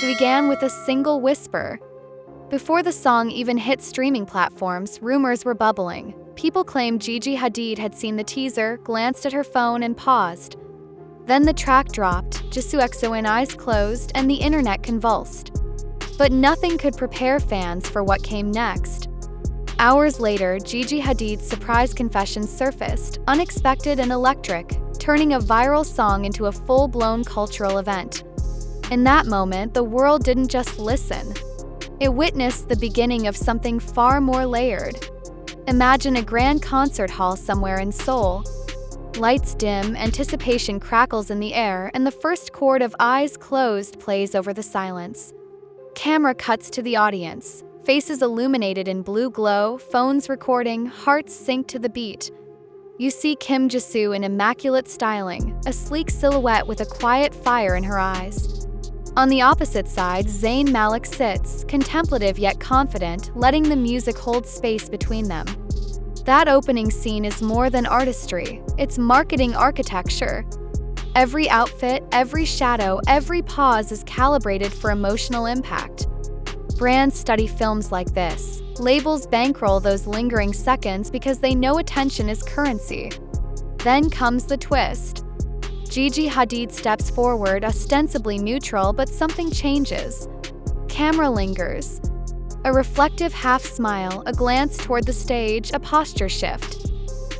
began with a single whisper. Before the song even hit streaming platforms, rumors were bubbling. People claimed Gigi Hadid had seen the teaser, glanced at her phone, and paused. Then the track dropped, JISOO EYESCLOSED, eyes closed, and the internet convulsed. But nothing could prepare fans for what came next. Hours later, Gigi Hadid's surprise confession surfaced, unexpected and electric, turning a viral song into a full-blown cultural event. In that moment, the world didn't just listen. It witnessed the beginning of something far more layered. Imagine a grand concert hall somewhere in Seoul. Lights dim, anticipation crackles in the air, and the first chord of Eyes Closed plays over the silence. Camera cuts to the audience, faces illuminated in blue glow, phones recording, hearts sync to the beat. You see Kim JISOO in immaculate styling, a sleek silhouette with a quiet fire in her eyes. On the opposite side, ZAYN Malik sits, contemplative yet confident, letting the music hold space between them. That opening scene is more than artistry, it's marketing architecture. Every outfit, every shadow, every pause is calibrated for emotional impact. Brands study films like this. Labels bankroll those lingering seconds because they know attention is currency. Then comes the twist. Gigi Hadid steps forward, ostensibly neutral, but something changes. Camera lingers. A reflective half-smile, a glance toward the stage, a posture shift.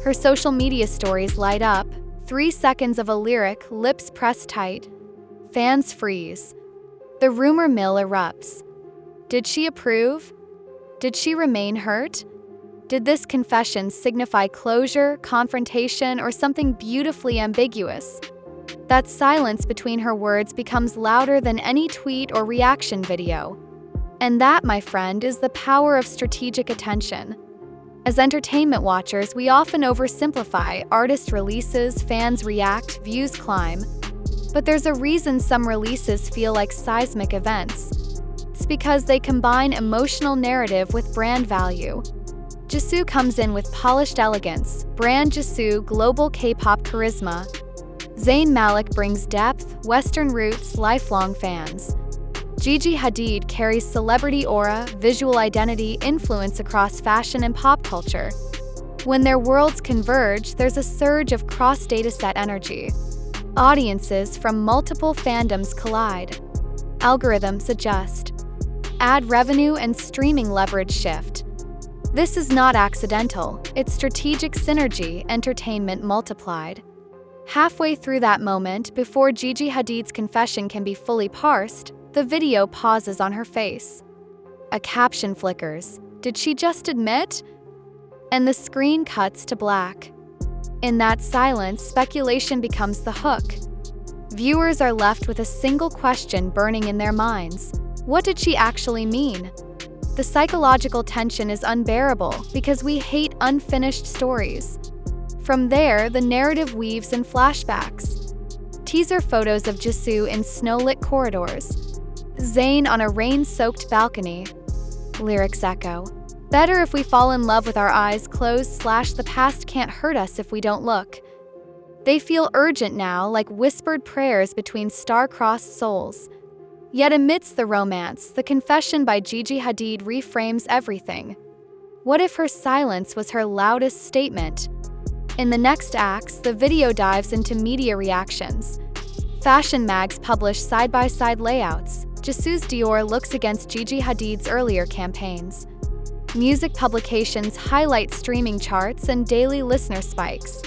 Her social media stories light up. 3 seconds of a lyric, lips pressed tight. Fans freeze. The rumor mill erupts. Did she approve? Did she remain hurt? Did this confession signify closure, confrontation, or something beautifully ambiguous? That silence between her words becomes louder than any tweet or reaction video. And that, my friend, is the power of strategic attention. As entertainment watchers, we often oversimplify. Artist releases, fans react, views climb. But there's a reason some releases feel like seismic events. It's because they combine emotional narrative with brand value. JISOO comes in with polished elegance, brand JISOO, global K-pop charisma. ZAYN Malik brings depth, Western roots, lifelong fans. Gigi Hadid carries celebrity aura, visual identity, influence across fashion and pop culture. When their worlds converge, there's a surge of cross-dataset energy. Audiences from multiple fandoms collide. Algorithms adjust. Ad revenue and streaming leverage shift. This is not accidental, it's strategic synergy, entertainment multiplied. Halfway through that moment, before Gigi Hadid's confession can be fully parsed, the video pauses on her face. A caption flickers. Did she just admit? And the screen cuts to black. In that silence, speculation becomes the hook. Viewers are left with a single question burning in their minds. What did she actually mean? The psychological tension is unbearable because we hate unfinished stories. From there, the narrative weaves in flashbacks. Teaser photos of JISOO in snow-lit corridors. ZAYN on a rain-soaked balcony. Lyrics echo. Better if we fall in love with our eyes closed / the past can't hurt us if we don't look. They feel urgent now, like whispered prayers between star-crossed souls. Yet amidst the romance, the confession by Gigi Hadid reframes everything. What if her silence was her loudest statement? In the next acts, the video dives into media reactions. Fashion mags publish side-by-side layouts. JISOO's Dior looks against Gigi Hadid's earlier campaigns. Music publications highlight streaming charts and daily listener spikes.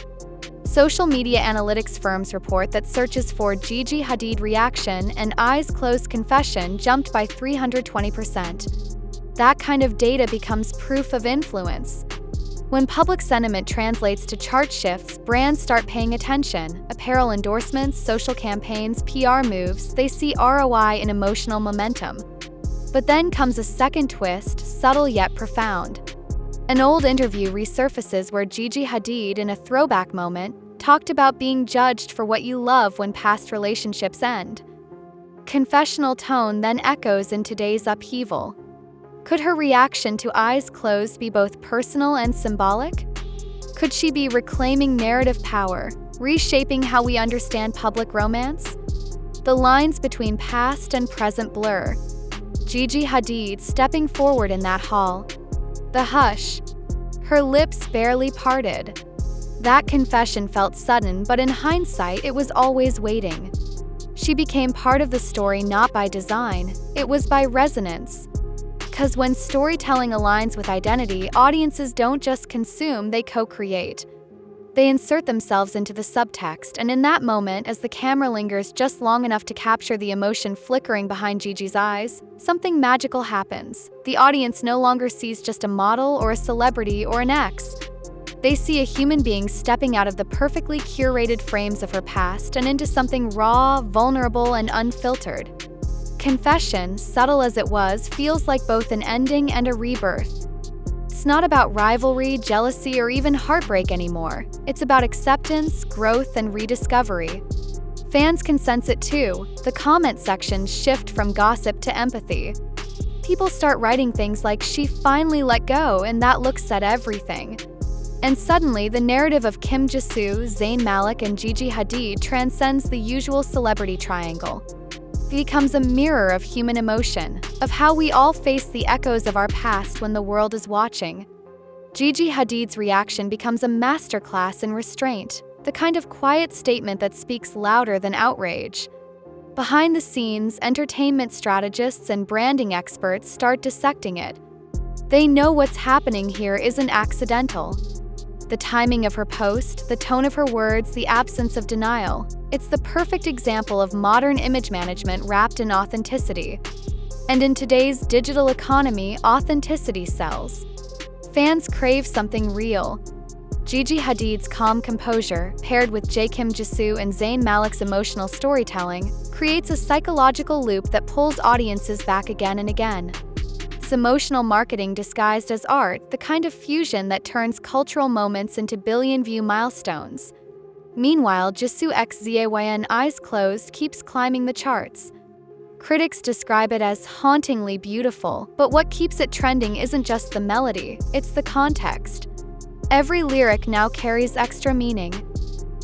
Social media analytics firms report that searches for Gigi Hadid reaction and eyes closed confession jumped by 320%. That kind of data becomes proof of influence. When public sentiment translates to chart shifts, brands start paying attention. Apparel endorsements, social campaigns, PR moves, they see ROI in emotional momentum. But then comes a second twist, subtle yet profound. An old interview resurfaces where Gigi Hadid, in a throwback moment, talked about being judged for what you love when past relationships end. Confessional tone then echoes in today's upheaval. Could her reaction to Eyes Closed be both personal and symbolic? Could she be reclaiming narrative power, reshaping how we understand public romance? The lines between past and present blur. Gigi Hadid stepping forward in that hall. The hush. Her lips barely parted. That confession felt sudden, but in hindsight, it was always waiting. She became part of the story not by design, it was by resonance. 'Cause when storytelling aligns with identity, audiences don't just consume, they co-create. They insert themselves into the subtext, and in that moment, as the camera lingers just long enough to capture the emotion flickering behind Gigi's eyes, something magical happens. The audience no longer sees just a model or a celebrity or an ex. They see a human being stepping out of the perfectly curated frames of her past and into something raw, vulnerable, and unfiltered. Confession, subtle as it was, feels like both an ending and a rebirth. It's not about rivalry, jealousy, or even heartbreak anymore. It's about acceptance, growth, and rediscovery. Fans can sense it too. The comment sections shift from gossip to empathy. People start writing things like, "She finally let go," and that look said everything. And suddenly, the narrative of Kim JISOO, ZAYN Malik, and Gigi Hadid transcends the usual celebrity triangle. It becomes a mirror of human emotion, of how we all face the echoes of our past when the world is watching. Gigi Hadid's reaction becomes a masterclass in restraint, the kind of quiet statement that speaks louder than outrage. Behind the scenes, entertainment strategists and branding experts start dissecting it. They know what's happening here isn't accidental. The timing of her post, the tone of her words, the absence of denial. It's the perfect example of modern image management wrapped in authenticity. And in today's digital economy, authenticity sells. Fans crave something real. Gigi Hadid's calm composure, paired with Kim JISOO and ZAYN Malik's emotional storytelling, creates a psychological loop that pulls audiences back again and again. It's emotional marketing disguised as art, the kind of fusion that turns cultural moments into billion-view milestones. Meanwhile, JISOO x ZAYN Eyes Closed keeps climbing the charts. Critics describe it as hauntingly beautiful, but what keeps it trending isn't just the melody, it's the context. Every lyric now carries extra meaning.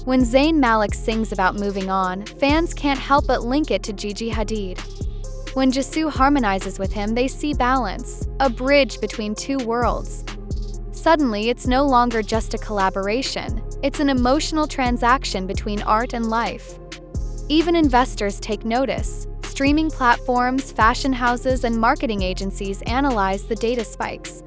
When ZAYN Malik sings about moving on, fans can't help but link it to Gigi Hadid. When JISOO harmonizes with him, they see balance, a bridge between two worlds. Suddenly, it's no longer just a collaboration, it's an emotional transaction between art and life. Even investors take notice. Streaming platforms, fashion houses, and marketing agencies analyze the data spikes.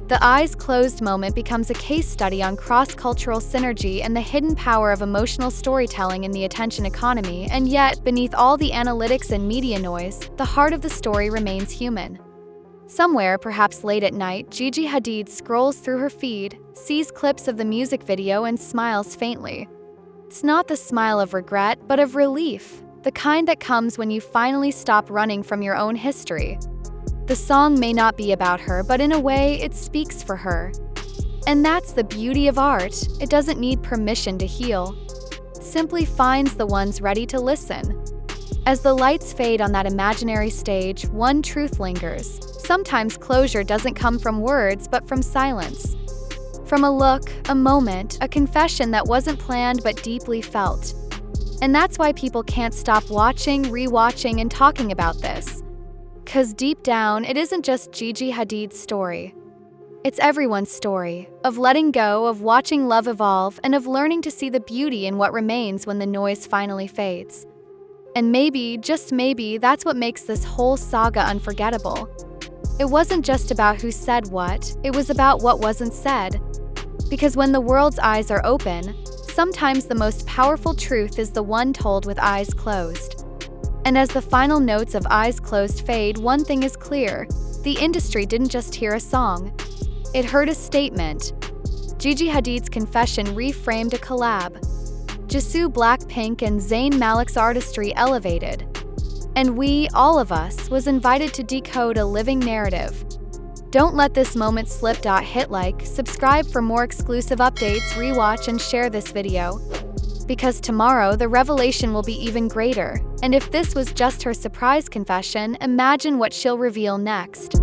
The Eyes Closed moment becomes a case study on cross-cultural synergy and the hidden power of emotional storytelling in the attention economy, and yet, beneath all the analytics and media noise, the heart of the story remains human. Somewhere, perhaps late at night, Gigi Hadid scrolls through her feed, sees clips of the music video, and smiles faintly. It's not the smile of regret, but of relief, the kind that comes when you finally stop running from your own history. The song may not be about her, but in a way, it speaks for her. And that's the beauty of art. It doesn't need permission to heal. It simply finds the ones ready to listen. As the lights fade on that imaginary stage, one truth lingers. Sometimes closure doesn't come from words, but from silence. From a look, a moment, a confession that wasn't planned but deeply felt. And that's why people can't stop watching, rewatching, and talking about this. 'Cause deep down, it isn't just Gigi Hadid's story. It's everyone's story, of letting go, of watching love evolve, and of learning to see the beauty in what remains when the noise finally fades. And maybe, just maybe, that's what makes this whole saga unforgettable. It wasn't just about who said what, it was about what wasn't said. Because when the world's eyes are open, sometimes the most powerful truth is the one told with eyes closed. And as the final notes of Eyes Closed fade, one thing is clear. The industry didn't just hear a song. It heard a statement. Gigi Hadid's confession reframed a collab. JISOO, Blackpink, and ZAYN Malik's artistry elevated. And we, all of us, was invited to decode a living narrative. Don't let this moment slip. Hit like, subscribe for more exclusive updates, rewatch, and share this video. Because tomorrow, the revelation will be even greater. And if this was just her surprise confession, imagine what she'll reveal next.